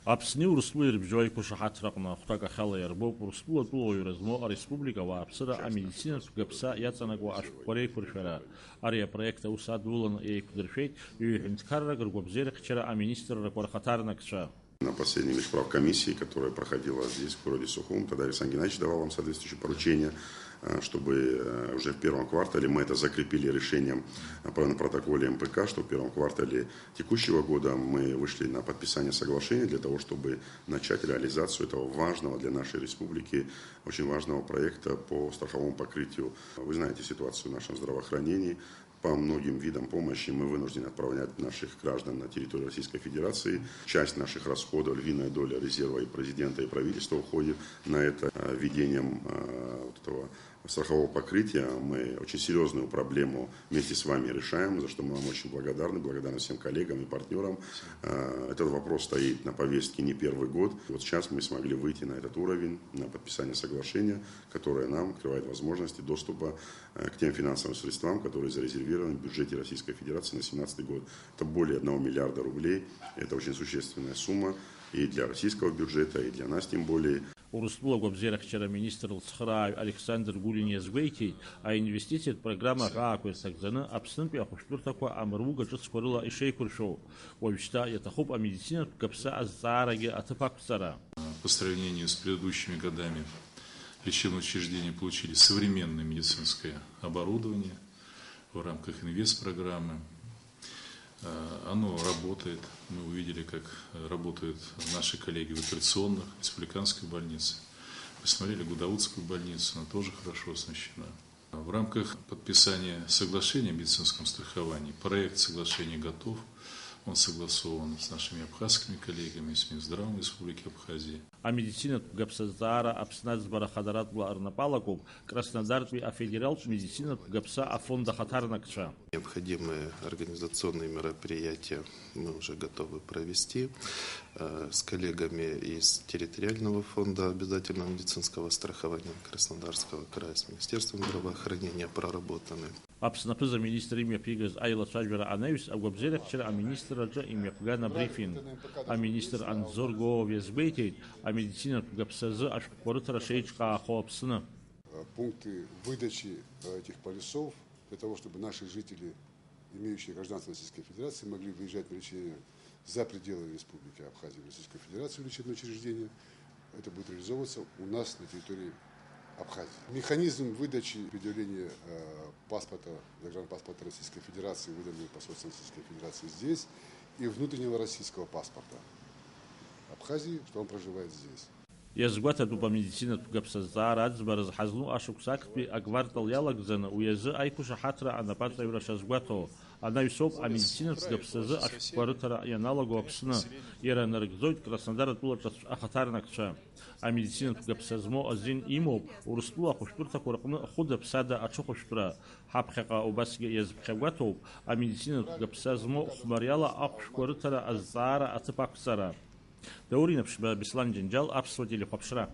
Аԥсни Урыстәылеи ирыбжьоу аиқәышаҳаҭраҟны ахәҭак ахьала иарбоуп Урыстәылатәыла уаҩразмоу ареспублика ауааԥсыра амедицинатә гаԥса иаҵанакуа ашәҟәқәа реиқәыршәара. Ари апроект аус адуланы еиқәдыршәеит ҩ-ҳәынҭқаррак ргәабзиарахьчара аминистррақәа рхаҭарнакцәа. На последней межправкомиссии, которая проходила здесь, в городе Сухум, тогда Александр Геннадьевич давал вам соответствующее поручение, чтобы уже в первом квартале мы это закрепили решением на протоколе МПК, что в первом квартале текущего года мы вышли на подписание соглашения для того, чтобы начать реализацию этого важного для нашей республики, очень важного проекта по страховому покрытию. Вы знаете ситуацию в нашем здравоохранении. По многим видам помощи мы вынуждены отправлять наших граждан на территорию Российской Федерации. Часть наших расходов, львиная доля резерва и президента, и правительства уходит на это. Введением этого страхового покрытия мы очень серьезную проблему вместе с вами решаем, за что мы вам очень благодарны всем коллегам и партнерам. Этот вопрос стоит на повестке не первый год. Вот сейчас мы смогли выйти на этот уровень, на подписание соглашения, которое нам открывает возможности доступа к тем финансовым средствам, которые зарезервированы в бюджете Российской Федерации на 2017 год. Это более 1 миллиарда рублей. Это очень существенная сумма и для российского бюджета, и для нас тем более. Урыстәыла агәабзиарахьчара министр лцхырааҩ Александр Гулин иазгәеиҭеит, аинвестициатә программа раақәа ирҭагӡаны Аԥснынтәи ахәышәтәырҭақәа амруга ҿыцқәа рыла ишеиқәыршәоу. Уажәшьҭа иаҭахуп амедицинатә гаԥса азҵаарагьы аҭыԥ ақәҵара. По сравнению с предыдущими годами лечебные учреждения получили современное медицинское оборудование в рамках инвестпрограммы. Оно работает. Мы увидели, как работают наши коллеги в операционных, республиканской больнице. Посмотрели Гудаутскую больницу, она тоже хорошо оснащена. В рамках подписания соглашения о медицинском страховании проект соглашения готов. Он согласован с нашими абхазскими коллегами, с Минздравом Республики Абхазия. Амедицинатә гаԥсазҵаара Аԥсны аӡбара хадаратәла рнапалақәоуп Краснодартәи афедералтә медицинатә гаԥса афонд ахаҭарнакцәа. Необходимые организационные мероприятия мы уже готовы провести с коллегами из территориального фонда обязательного медицинского страхования Краснодарского края, с Министерством здравоохранения проработаны. Аԥснапы заминистр имҩаԥигаз аилацәажәара анаҩс агәабзиарахьчара аминистрраҿы имҩаԥган абрифинг. Аминистр Анзор Гоов иазгәеиҭеит амедицинатә гаԥсазы ашәҟәқәа рыҭара шеиҿкаахо Аԥсны. Пункты выдачи этих полисов для того, чтобы наши жители, имеющие гражданство Российской Федерации, могли выезжать на лечение за пределы Республики Абхазия в Российскую Федерацию в лечебное учреждение. Это будет реализовываться у нас на территории Абхазии. Механизм выдачи предъявления паспорта, загранпаспорта Российской Федерации, выданного посольством Российской Федерации здесь, и внутреннего российского паспорта Абхазии, что он проживает здесь. Иазгәаҭатәуп амедицинатә гаԥсазҵаара аӡбара зҳазну ашықәсақтәи аквартал иалагӡаны уи азы аиқәышаҳаҭра анапаҵаҩра шазгәаҭо. Анаҩсоуп амедицинатә гаԥсазы ашәҟәқәа рыҭара ианалаго Аԥсны. Иара нарыгӡоит Краснодар атәылаҿы ахаҭарнакцәа. Амедицинатә гаԥса змоу азин имоуп Урыстәыла ахәышәтәырҭақәа рҟны хәыда-ԥсада аҽыхәышәтәра. Ҳаԥхьаҟа убасгьы иазԥхьагәаҭоуп амедицинатә гаԥса змоу хәмариала ахәшәқәа рыҭара азҵаара аҭыԥ ақәҵара. Даурин Аԥшьба, Беслан Џьанџьал, Аԥсуа телехәаԥшра.